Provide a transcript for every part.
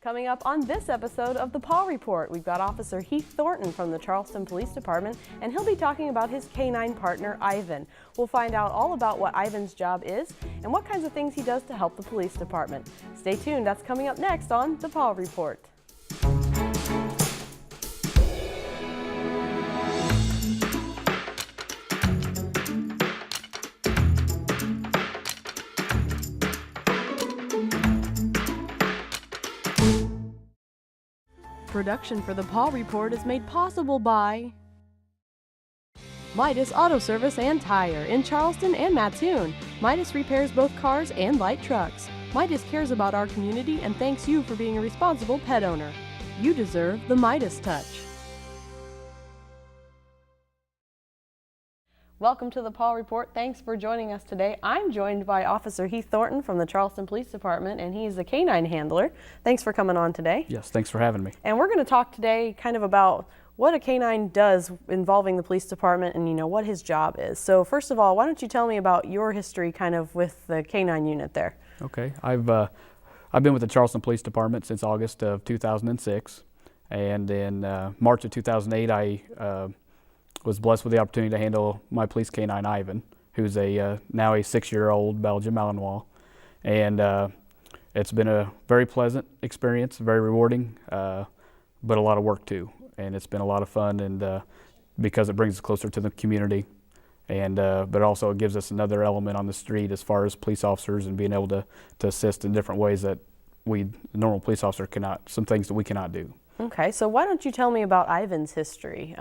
Coming up on this episode of the Paw Report, we've got Officer Heath Thornton from the Charleston Police Department, and he'll be talking about his K-9 partner, Ivan. We'll find out all about what Ivan's job is and what kinds of things he does to help the police department. Stay tuned, that's coming up next on the Paw Report. Production for the Paw Report is made possible by Midas Auto Service and Tire in Charleston and Mattoon. Midas repairs both cars and light trucks. Midas cares about our community and thanks you for being a responsible pet owner. You deserve the Midas touch. Welcome to the Paw Report. Thanks for joining us today. I'm joined by Officer Heath Thornton from the Charleston Police Department, and he's a K-9 handler. Thanks for coming on today. Yes, thanks for having me. And we're going to talk today kind of about what a K-9 does involving the police department and, what his job is. So first of all, why don't you tell me about your history kind of with the K-9 unit there? Okay, I've been with the Charleston Police Department since August of 2006, and in March of 2008 I was blessed with the opportunity to handle my police K-9 Ivan, who's now a 6-year-old Belgian Malinois, and it's been a very pleasant experience, very rewarding, but a lot of work too, and it's been a lot of fun, and because it brings us closer to the community, and but also it gives us another element on the street as far as police officers and being able to assist in different ways that the normal police officer cannot, some things that we cannot do. Okay, so why don't you tell me about Ivan's history?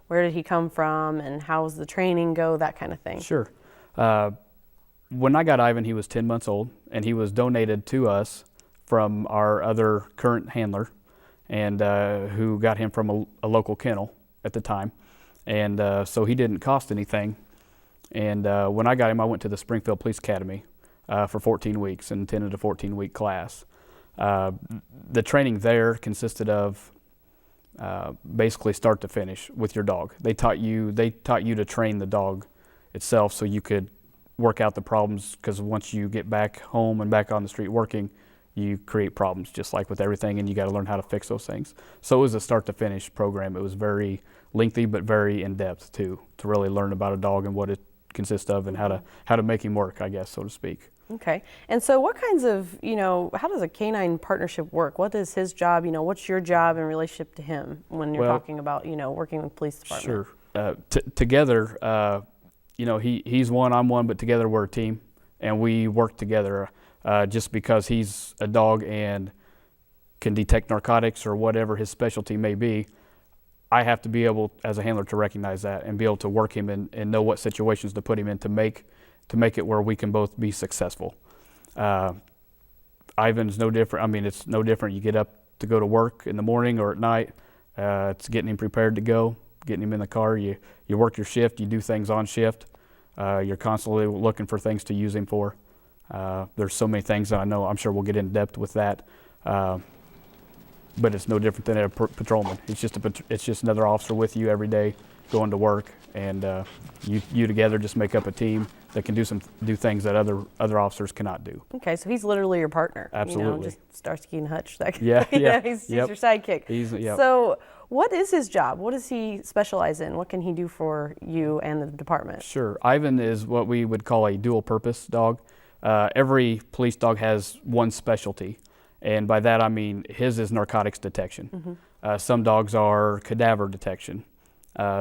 Where did he come from and how's the training go, that kind of thing? Sure. When I got Ivan, he was 10 months old, and he was donated to us from our other current handler, and who got him from a local kennel at the time. And so he didn't cost anything. And when I got him, I went to the Springfield Police Academy for 14 weeks and attended a 14-week class. The training there consisted of basically start to finish with your dog. They taught you to train the dog itself so you could work out the problems, because once you get back home and back on the street working, you create problems just like with everything, and you got to learn how to fix those things. So it was a start to finish program. It was very lengthy but very in depth too, to really learn about a dog and what it consists of and how to make him work, I guess, so to speak. Okay, and so what kinds of, how does a K-9 partnership work? What is his job? What's your job in relationship to him when you're talking about, working with the police department? Sure. Together, he's one, I'm one, but together we're a team, and we work together. Just because he's a dog and can detect narcotics or whatever his specialty may be, I have to be able, as a handler, to recognize that and be able to work him and know what situations to put him in to make it where we can both be successful. Ivan's no different. I mean, it's no different. You get up to go to work in the morning or at night. It's getting him prepared to go, getting him in the car. You work your shift. You do things on shift. You're constantly looking for things to use him for. There's so many things that I know. I'm sure we'll get in depth with that. But it's no different than a patrolman. It's just another officer with you every day, going to work, and you together just make up a team that can do things that other officers cannot do. Okay, so he's literally your partner. Absolutely. Just Starsky and Hutch. That Yeah. He's your sidekick. So what is his job? What does he specialize in? What can he do for you and the department? Sure. Ivan is what we would call a dual purpose dog. Every police dog has one specialty, and by that I mean his is narcotics detection. Mm-hmm. Some dogs are cadaver detection.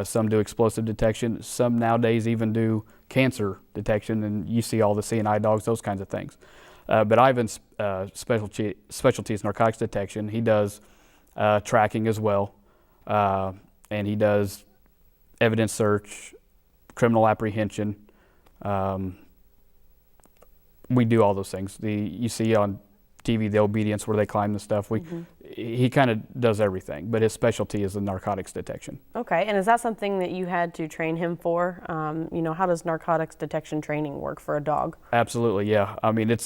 Some do explosive detection. Some nowadays even do cancer detection, and you see all the CNI dogs, those kinds of things. But Ivan's specialty is narcotics detection. He does tracking as well, and he does evidence search, criminal apprehension. We do all those things. You see on TV the obedience where they climb the stuff. He kind of does everything, but his specialty is the narcotics detection. Okay, and is that something that you had to train him for? How does narcotics detection training work for a dog? Absolutely, yeah. I mean, it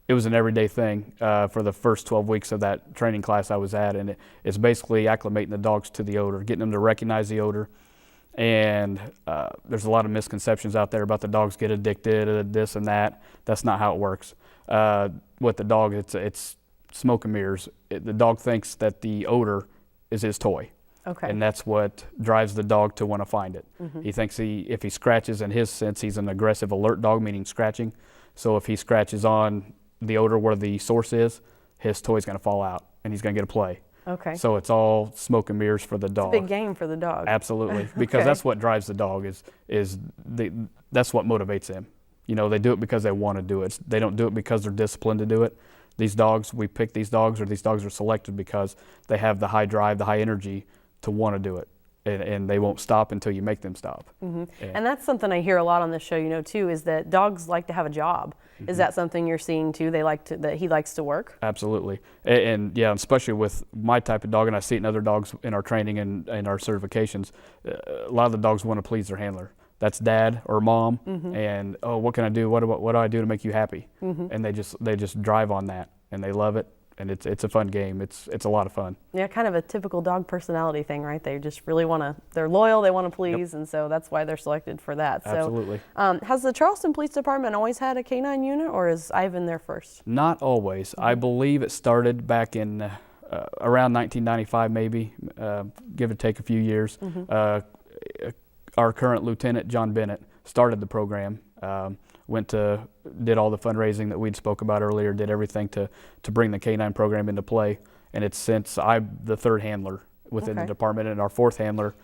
was an everyday thing for the first 12 weeks of that training class I was at, and it's basically acclimating the dogs to the odor, getting them to recognize the odor. And there's a lot of misconceptions out there about the dogs get addicted to this and that. That's not how it works. With the dog, it's smoke and mirrors. The dog thinks that the odor is his toy. Okay. And that's what drives the dog to want to find it. He thinks if he scratches, in his sense, he's an aggressive alert dog, meaning scratching. So if he scratches on the odor where the source is, his toy's going to fall out and he's going to get a play. Okay. So it's all smoke and mirrors for the dog. It's a big game for the dog. Absolutely, because that's what drives the dog. That's what motivates them. You know, they do it because they want to do it. They don't do it because they're disciplined to do it. These dogs, we pick these dogs, or these dogs are selected because they have the high drive, the high energy to want to do it, and they won't stop until you make them stop. And that's something I hear a lot on this show, you know, too, is that dogs like to have a job. Is that something you're seeing too? That he likes to work? Absolutely, and yeah, especially with my type of dog, and I see it in other dogs in our training and our certifications. A lot of the dogs want to please their handler. That's dad or mom, and what can I do? What do I do to make you happy? And they just drive on that, and they love it. And it's a fun game. It's a lot of fun. Yeah, kind of a typical dog personality thing, right? They just really they're loyal, they want to please, and so that's why they're selected for that. Absolutely. So, has the Charleston Police Department always had a K-9 unit, or is Ivan there first? Not always. I believe it started back in around 1995, maybe, give or take a few years. Our current lieutenant, John Bennett, started the program. Did all the fundraising that we'd spoke about earlier, did everything to bring the K-9 program into play. And it's since I'm the third handler within the department, and our fourth handler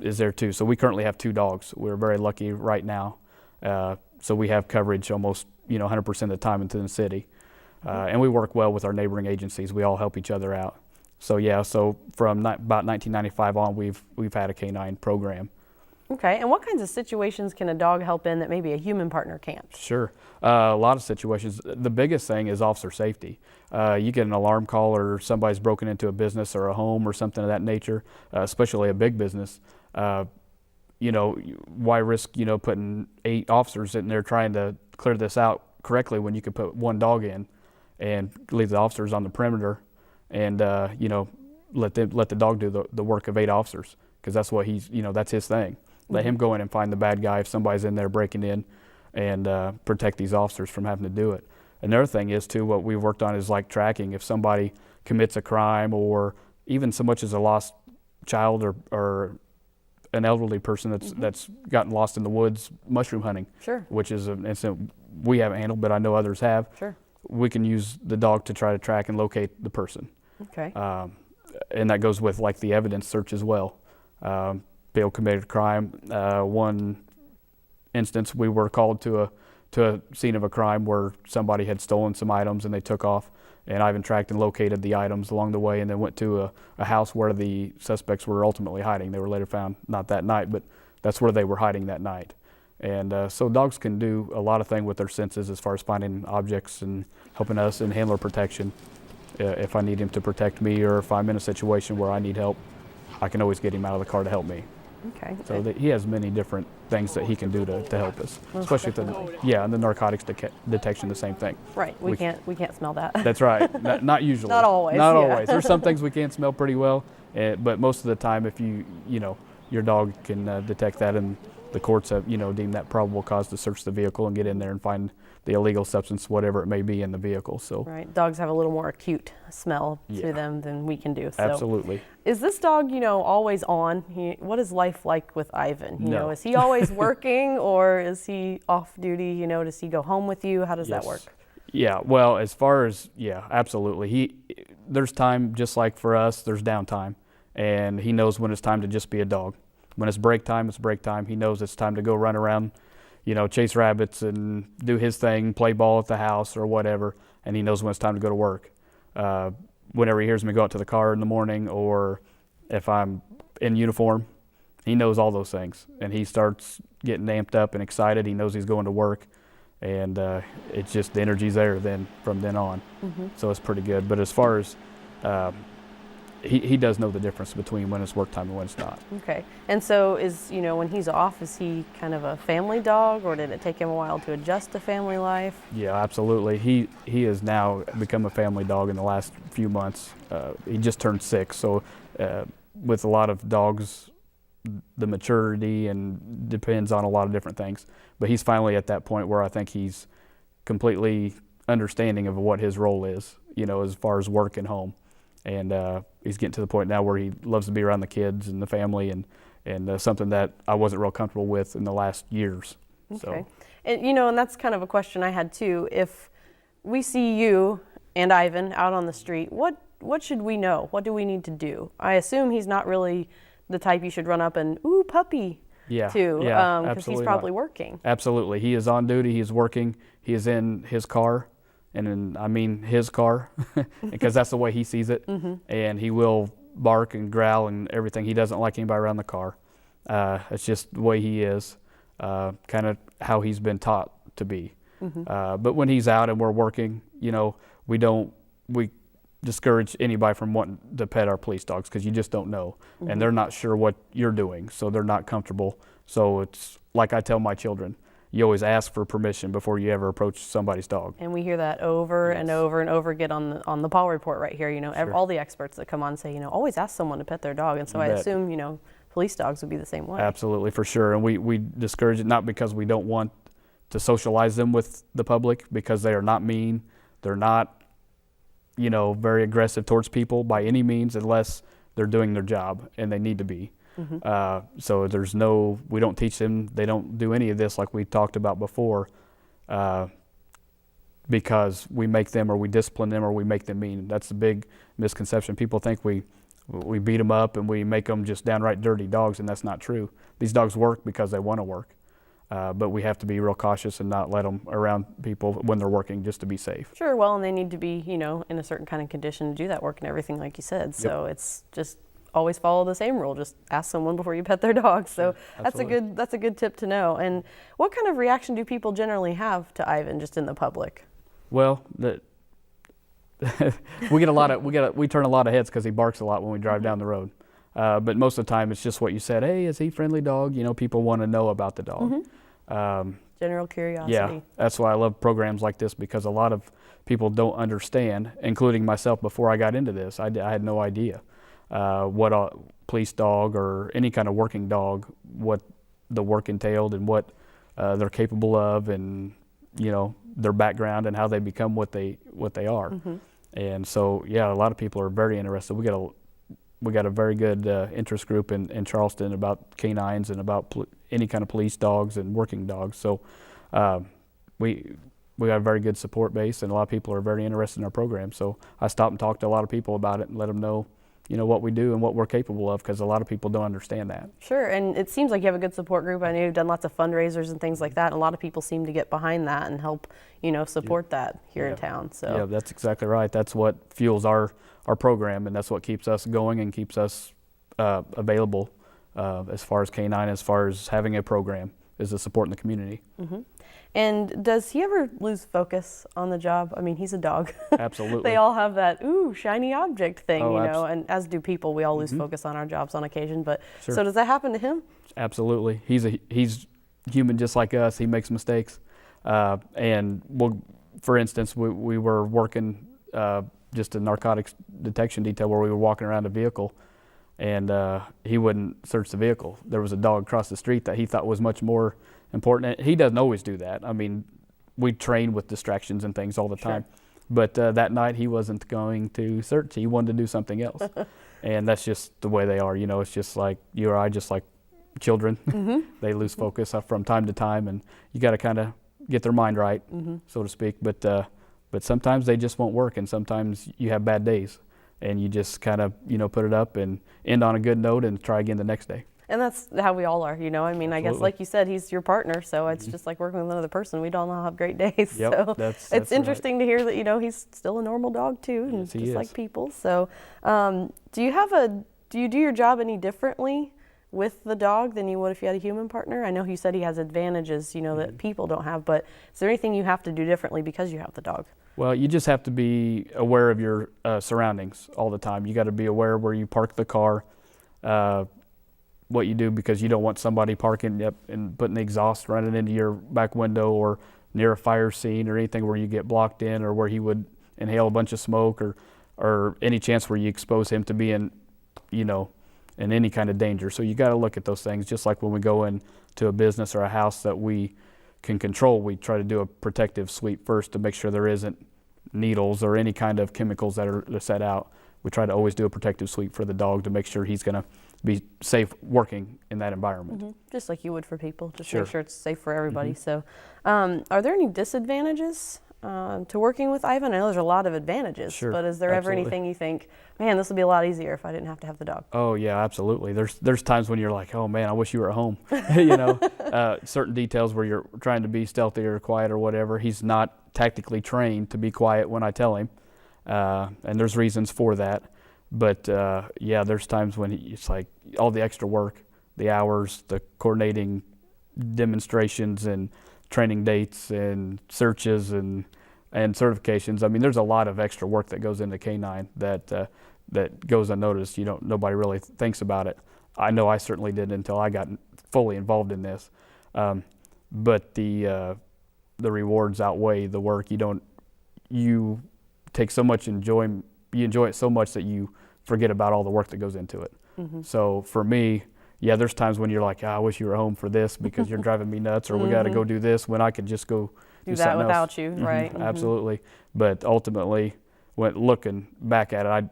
is there too. So we currently have 2 dogs. We're very lucky right now. So we have coverage almost 100% of the time into the city. And we work well with our neighboring agencies. We all help each other out. So yeah, so from about 1995 on, we've had a K-9 program. Okay, and what kinds of situations can a dog help in that maybe a human partner can't? Sure, a lot of situations. The biggest thing is officer safety. You get an alarm call, or somebody's broken into a business or a home or something of that nature, especially a big business. Why risk putting 8 officers in there trying to clear this out correctly when you could put 1 dog in and leave the officers on the perimeter, and let the dog do the work of 8 officers, because that's what that's his thing. Let him go in and find the bad guy if somebody's in there breaking in, and protect these officers from having to do it. Another thing is too, what we've worked on is like tracking. If somebody commits a crime, or even so much as a lost child, or an elderly person that's gotten lost in the woods mushroom hunting, which is an incident we haven't handled, but I know others have. We can use the dog to try to track and locate the person. Okay. And that goes with like the evidence search as well. People committed a crime. One instance, we were called to a scene of a crime where somebody had stolen some items and they took off, and Ivan tracked and located the items along the way, and then went to a house where the suspects were ultimately hiding. They were later found, not that night, but that's where they were hiding that night. And so dogs can do a lot of things with their senses as far as finding objects and helping us in handler protection. If I need him to protect me, or if I'm in a situation where I need help, I can always get him out of the car to help me. Okay. So he has many different things that he can do to help us, especially and the narcotics detection, the same thing. Right. We can't smell that. That's right. Not usually. Not always. Not always. There's some things we can smell pretty well, but most of the time, if your dog can detect that, and the courts have deemed that probable cause to search the vehicle and get in there and find the illegal substance, whatever it may be, in the vehicle. So right, dogs have a little more acute smell to them than we can do. So. Absolutely. Is this dog, always on? What is life like with Ivan? No. Is he always working, or is he off duty? Does he go home with you? How does that work? Yeah. Well, as far as absolutely. There's time, just like for us. There's downtime, and he knows when it's time to just be a dog. When it's break time, it's break time. He knows it's time to go run around, chase rabbits and do his thing, play ball at the house or whatever, and he knows when it's time to go to work. Whenever he hears me go out to the car in the morning, or if I'm in uniform, he knows all those things, and he starts getting amped up and excited. He knows he's going to work, and it's just the energy's there from then on. So it's pretty good. But as far as he does know the difference between when it's work time and when it's not. Okay. And so when he's off, is he kind of a family dog, or did it take him a while to adjust to family life? Yeah, absolutely. He has now become a family dog in the last few months. He just turned 6, so with a lot of dogs, the maturity and depends on a lot of different things. But he's finally at that point where I think he's completely understanding of what his role is. as far as work and home. And he's getting to the point now where he loves to be around the kids and the family, and something that I wasn't real comfortable with in the last years. Okay. So. And, and that's kind of a question I had too. If we see you and Ivan out on the street, what should we know? What do we need to do? I assume he's not really the type you should run up and, ooh, puppy, to, because he's probably working. Absolutely. He is on duty. He is working. He is in his car, and I mean his car, because that's the way he sees it. And he will bark and growl and everything. He doesn't like anybody around the car. It's just the way he is, kind of how he's been taught to be. But when he's out and we're working, we discourage anybody from wanting to pet our police dogs, because you just don't know, and they're not sure what you're doing, so they're not comfortable. So it's like I tell my children, you always ask for permission before you ever approach somebody's dog. And we hear that over and over and over again on the Paul Report right here. Sure. All the experts that come on say, always ask someone to pet their dog. And so I assume, police dogs would be the same way. Absolutely, for sure. And we discourage it, not because we don't want to socialize them with the public, because they are not mean. They're not, very aggressive towards people by any means, unless they're doing their job, and they need to be. So we don't teach them, they don't do any of this like we talked about before, because we make them, or we discipline them, or we make them mean. That's the big misconception. People think we beat them up and we make them just downright dirty dogs, and that's not true. These dogs work because they want to work. But we have to be real cautious and not let them around people when they're working, just to be safe. Sure, well, and they need to be, in a certain kind of condition to do that work and everything, like you said. So it's just always follow the same rule. Just ask someone before you pet their dog. So that's a good tip to know. And what kind of reaction do people generally have to Ivan, just in the public? Well, we turn a lot of heads because he barks a lot when we drive down the road. But most of the time, it's just what you said. Hey, is he a friendly dog? People want to know about the dog. General curiosity. Yeah, that's why I love programs like this, because a lot of people don't understand, including myself before I got into this. I had no idea what a police dog or any kind of working dog, what the work entailed, and what they're capable of, and their background and how they become what they are. And so, a lot of people are very interested. We got a very good interest group in Charleston about K-9s and about any kind of police dogs and working dogs. So we got a very good support base, and a lot of people are very interested in our program. So I stop and talk to a lot of people about it and let them know, what we do and what we're capable of, because a lot of people don't understand that. Sure, and it seems like you have a good support group. I know you've done lots of fundraisers and things like that, and a lot of people seem to get behind that and help, support that here in town. So yeah, that's exactly right. That's what fuels our program, and that's what keeps us going and keeps us available as far as K-9, as far as having a program, is the support in the community. And does he ever lose focus on the job? I mean, he's a dog. Absolutely. They all have that, ooh, shiny object thing, and as do people. We all lose focus on our jobs on occasion. But so does that happen to him? Absolutely. He's human just like us. He makes mistakes. And for instance, we were working just a narcotics detection detail where we were walking around a vehicle, and he wouldn't search the vehicle. There was a dog across the street that he thought was much more important. He doesn't always do that. I mean, we train with distractions and things all the time. But that night he wasn't going to search. He wanted to do something else. And that's just the way they are. It's just like you or I, just like children. They lose focus from time to time, and you got to kind of get their mind right, so to speak. But sometimes they just won't work, and sometimes you have bad days, and you just kind of, put it up and end on a good note and try again the next day. And that's how we all are, I mean, Absolutely. I guess like you said, he's your partner, so it's just like working with another person. We don't all have great days. So that's it's interesting to hear that, he's still a normal dog too, and just like people. So do you do your job any differently with the dog than you would if you had a human partner? I know you said he has advantages, that people don't have, but is there anything you have to do differently because you have the dog? Well, you just have to be aware of your surroundings all the time. You got to be aware where you park the car, what you do, because you don't want somebody parking and putting the exhaust running into your back window, or near a fire scene, or anything where you get blocked in, or where he would inhale a bunch of smoke, or any chance where you expose him to being, in any kind of danger. So you got to look at those things. Just like when we go into a business or a house that we can control, we try to do a protective sweep first to make sure there isn't needles or any kind of chemicals that are set out. We try to always do a protective sweep for the dog to make sure he's going to be safe working in that environment. Just like you would for people, just Sure. make sure it's safe for everybody. So are there any disadvantages to working with Ivan? I know there's a lot of advantages, Sure, but is there ever absolutely. anything you think, man, this would be a lot easier if I didn't have to have the dog? Oh yeah, absolutely. There's times when you're like, oh man, I wish you were at home. Certain details where you're trying to be stealthy or quiet or whatever. He's not tactically trained to be quiet when I tell him, and there's reasons for that. But yeah, there's times when it's like all the extra work, the hours, the coordinating demonstrations and training dates and searches and certifications. I mean, there's a lot of extra work that goes into K-9 that goes unnoticed. Nobody really thinks about it. I know I certainly didn't until I got fully involved in this. But the rewards outweigh the work. You take so much enjoyment. You enjoy it so much that you forget about all the work that goes into it. So for me, yeah, there's times when you're like, I wish you were home for this because you're driving me nuts, or we got to go do this when I could just go Do that something without else. you, right? Absolutely. But ultimately, when looking back at it,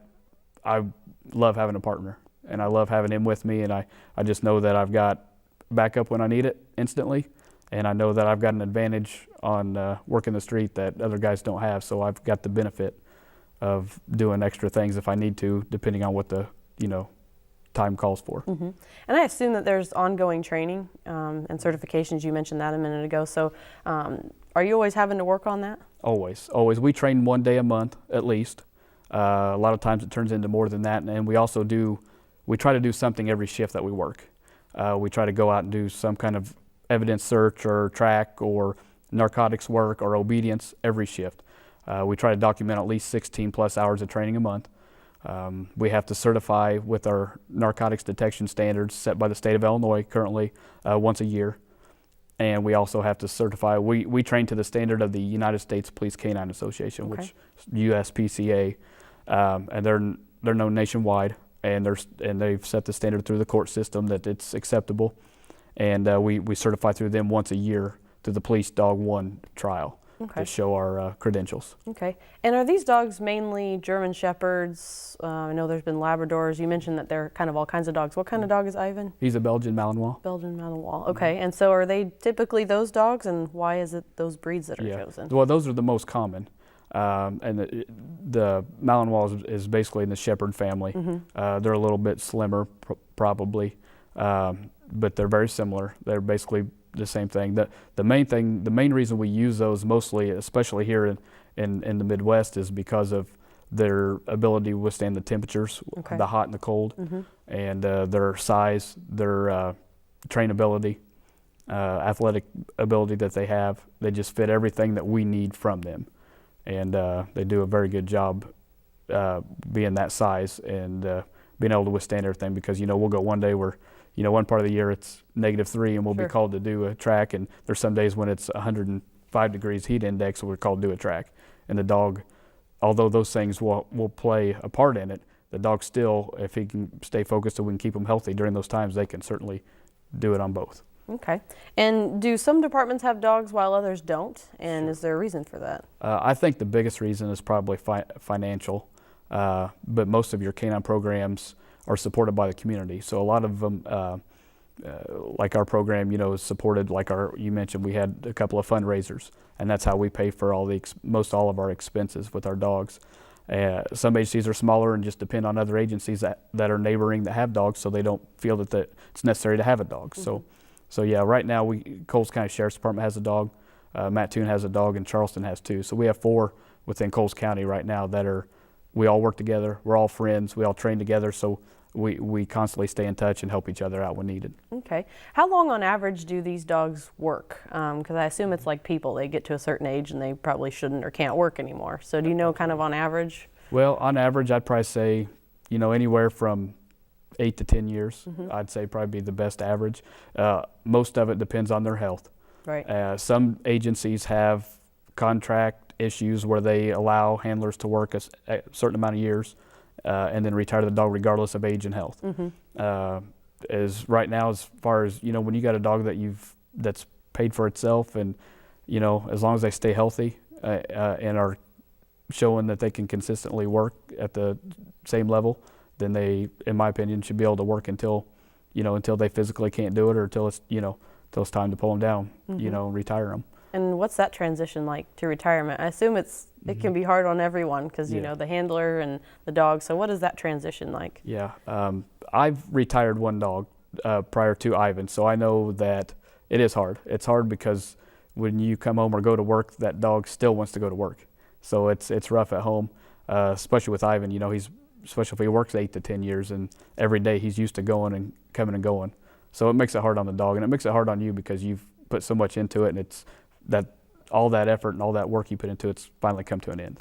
I love having a partner, and I love having him with me, and I just know that I've got backup when I need it instantly, and I know that I've got an advantage on working the street that other guys don't have, so I've got the benefit of doing extra things if I need to, depending on what the time calls for. And I assume that there's ongoing training and certifications. You mentioned that a minute ago. So are you always having to work on that? Always. We train 1 day a month at least. A lot of times it turns into more than that, and we try to do something every shift that we work. We try to go out and do some kind of evidence search or track or narcotics work or obedience every shift. We try to document at least 16 plus hours of training a month. We have to certify with our narcotics detection standards set by the state of Illinois currently once a year. And we also have to certify, we train to the standard of the United States Police K-9 Association, which USPCA, and they're known nationwide, and they've set the standard through the court system that it's acceptable. And we certify through them once a year through the Police Dog 1 trial. To show our credentials. Okay. And are these dogs mainly German Shepherds? I know there's been Labradors. You mentioned that they're kind of all kinds of dogs. What kind of dog is Ivan? He's a Belgian Malinois. Belgian Malinois. Okay. And so are they typically those dogs, and why is it those breeds that are chosen? Well, those are the most common. And the Malinois is basically in the Shepherd family. They're a little bit slimmer, probably, but they're very similar. They're basically the same thing. The main reason we use those mostly, especially here in the Midwest, is because of their ability to withstand the temperatures, the hot and the cold, and their size, their trainability, athletic ability that they have. They just fit everything that we need from them, and they do a very good job being that size and being able to withstand everything. Because we'll go one day where one part of the year it's -3 and we'll be called to do a track, and there's some days when it's 105 degrees heat index and we're called to do a track. And the dog, although those things will play a part in it, the dog still, if he can stay focused and we can keep him healthy during those times, they can certainly do it on both. Okay. And do some departments have dogs while others don't? And is there a reason for that? I think the biggest reason is probably financial, but most of your K-9 programs are supported by the community. So a lot of them, like our program, is supported. Like you mentioned, we had a couple of fundraisers, and that's how we pay for most all of our expenses with our dogs. Some agencies are smaller and just depend on other agencies that are neighboring that have dogs, so they don't feel that it's necessary to have a dog. So yeah, right now Coles County Sheriff's Department has a dog, Mattoon has a dog, and Charleston has 2. So we have 4 within Coles County right now we all work together. We're all friends. We all train together. So we constantly stay in touch and help each other out when needed. Okay. How long on average do these dogs work? Because I assume it's like people. They get to a certain age and they probably shouldn't or can't work anymore. So do you know kind of on average? Well, on average, I'd probably say, anywhere from 8 to 10 years. I'd say probably be the best average. Most of it depends on their health. Right. Some agencies have contract issues where they allow handlers to work a certain amount of years and then retire the dog regardless of age and health. As right now, as far as when you got a dog that's paid for itself, and as long as they stay healthy and are showing that they can consistently work at the same level, then they, in my opinion, should be able to work until they physically can't do it, or until it's time to pull them down, and retire them. And what's that transition like to retirement? I assume it can be hard on everyone because the handler and the dog. So what is that transition like? Yeah, I've retired one dog prior to Ivan, so I know that it is hard. It's hard because when you come home or go to work, that dog still wants to go to work. So it's rough at home, especially with Ivan. Especially if he works 8 to 10 years, and every day he's used to going and coming and going. So it makes it hard on the dog, and it makes it hard on you because you've put so much into it, and it's that all that effort and all that work you put into it's finally come to an end.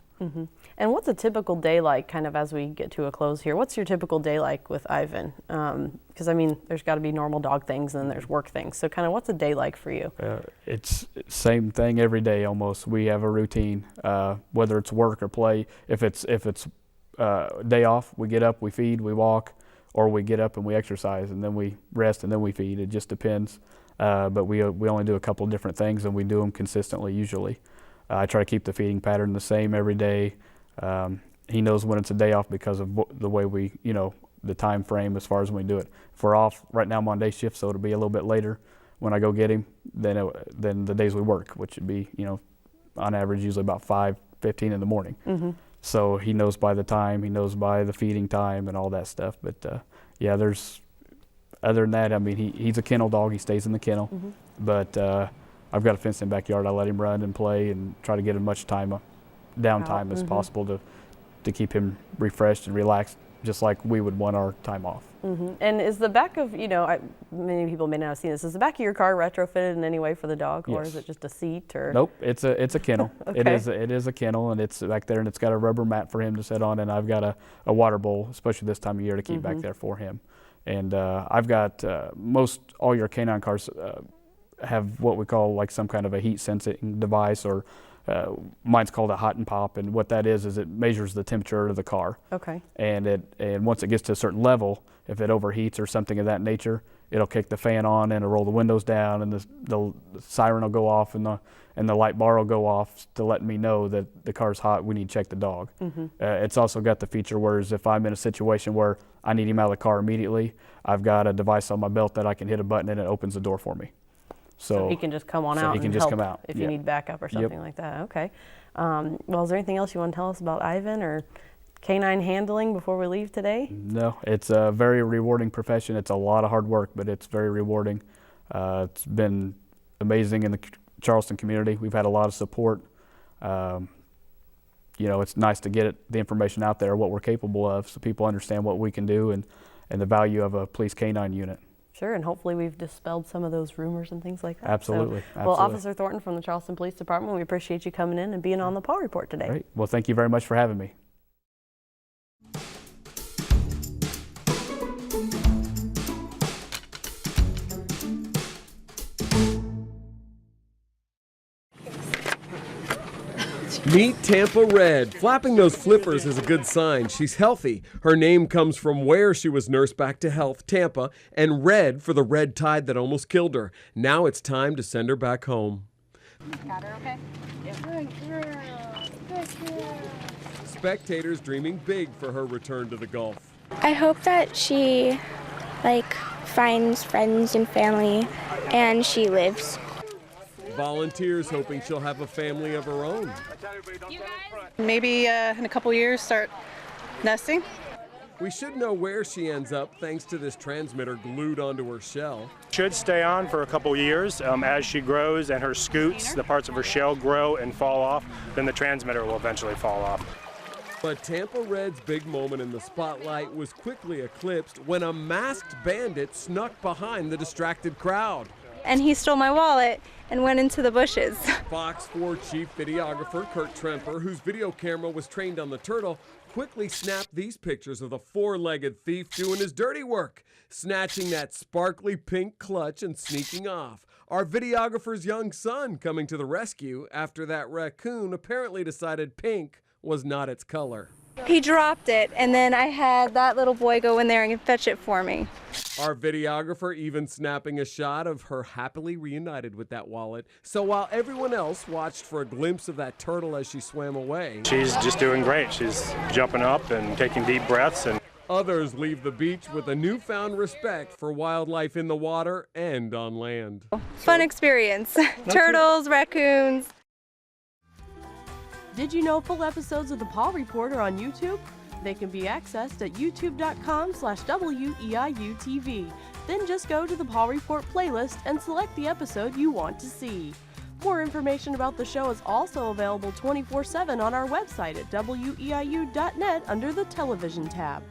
And what's a typical day like, kind of as we get to a close here? What's your typical day like with Ivan? Because there's got to be normal dog things and then there's work things. So kind of what's a day like for you? It's same thing every day almost. We have a routine, whether it's work or play. If it's day off, we get up, we feed, we walk, or we get up and we exercise, and then we rest, and then we feed. It just depends. But we only do a couple of different things, and we do them consistently usually. I try to keep the feeding pattern the same every day. He knows when it's a day off because of the way we, the time frame as far as when we do it. If we're off, right now I'm on day shift, so it'll be a little bit later when I go get him than the days we work, which would be, on average usually about 5:15 in the morning. So he knows by the time, he knows by the feeding time and all that stuff. But other than that, he's a kennel dog. He stays in the kennel. But I've got a fenced-in backyard. I let him run and play and try to get as much downtime as possible to keep him refreshed and relaxed, just like we would want our time off. And is the back of, many people may not have seen this, is the back of your car retrofitted in any way for the dog? Yes. Or is it just a seat? Or? Nope, it's a kennel. Okay. It is a kennel, and it's back there, and it's got a rubber mat for him to sit on, and I've got a water bowl, especially this time of year, to keep back there for him. And I've got most all your K-9 cars have what we call like some kind of a heat sensing device, or mine's called a hot and pop, and what that is it measures the temperature of the car. Okay. And once it gets to a certain level, if it overheats or something of that nature, it'll kick the fan on and it'll roll the windows down, and the siren will go off, and the light bar will go off to let me know that the car's hot. We need to check the dog. It's also got the feature whereas if I'm in a situation where I need him out of the car immediately, I've got a device on my belt that I can hit a button and it opens the door for me. So he can just come on out and help if you need backup or something like that. Okay. Well, is there anything else you want to tell us about Ivan or K-9 handling before we leave today? No, it's a very rewarding profession. It's a lot of hard work, but it's very rewarding. It's been amazing in the Charleston community. We've had a lot of support. It's nice to get the information out there, what we're capable of, so people understand what we can do and the value of a police K-9 unit. Sure, and hopefully we've dispelled some of those rumors and things like that. Absolutely. Well, Officer Thornton from the Charleston Police Department, we appreciate you coming in and being on the Paw Report today. Great. Well, thank you very much for having me. Meet Tampa Red. Flapping those flippers is a good sign. She's healthy. Her name comes from where she was nursed back to health, Tampa, and red for the red tide that almost killed her. Now it's time to send her back home. Got her okay? Yeah. Good girl. Good girl. Spectators dreaming big for her return to the Gulf. I hope that she, finds friends and family, and she lives. Volunteers hoping she'll have a family of her own. Maybe in a couple years start nesting. We should know where she ends up thanks to this transmitter glued onto her shell. Should stay on for a couple years. As she grows and her scoots, the parts of her shell grow and fall off, then the transmitter will eventually fall off. But Tampa Red's big moment in the spotlight was quickly eclipsed when a masked bandit snuck behind the distracted crowd. And he stole my wallet and went into the bushes. Fox 4 chief videographer Kurt Tremper, whose video camera was trained on the turtle, quickly snapped these pictures of the four-legged thief doing his dirty work, snatching that sparkly pink clutch and sneaking off. Our videographer's young son coming to the rescue after that raccoon apparently decided pink was not its color. He dropped it, and then I had that little boy go in there and fetch it for me. Our videographer even snapping a shot of her happily reunited with that wallet. So while everyone else watched for a glimpse of that turtle as she swam away, She's just doing great. She's jumping up and taking deep breaths, and others leave the beach with a newfound respect for wildlife in the water and on land. Fun experience. Turtles, raccoons. Did you know full episodes of the Paw Report are on YouTube? They can be accessed at youtube.com/WEIU-TV. Then just go to the Paw Report playlist and select the episode you want to see. More information about the show is also available 24/7 on our website at WEIU.net under the Television tab.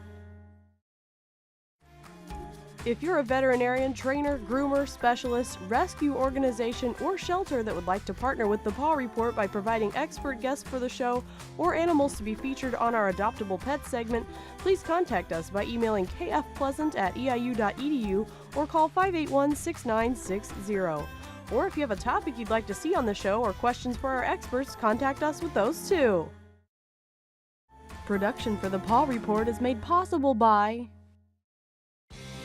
If you're a veterinarian, trainer, groomer, specialist, rescue organization, or shelter that would like to partner with the Paw Report by providing expert guests for the show or animals to be featured on our Adoptable Pets segment, please contact us by emailing kfpleasant@eiu.edu or call 581-6960. Or if you have a topic you'd like to see on the show or questions for our experts, contact us with those too. Production for the Paw Report is made possible by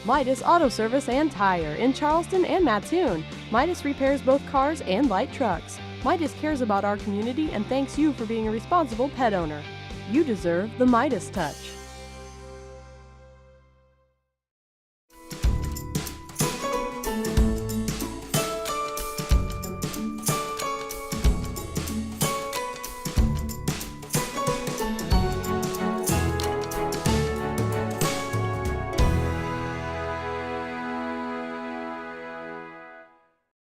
Midas Auto Service and Tire in Charleston and Mattoon. Midas repairs both cars and light trucks. Midas cares about our community and thanks you for being a responsible pet owner. You deserve the Midas touch.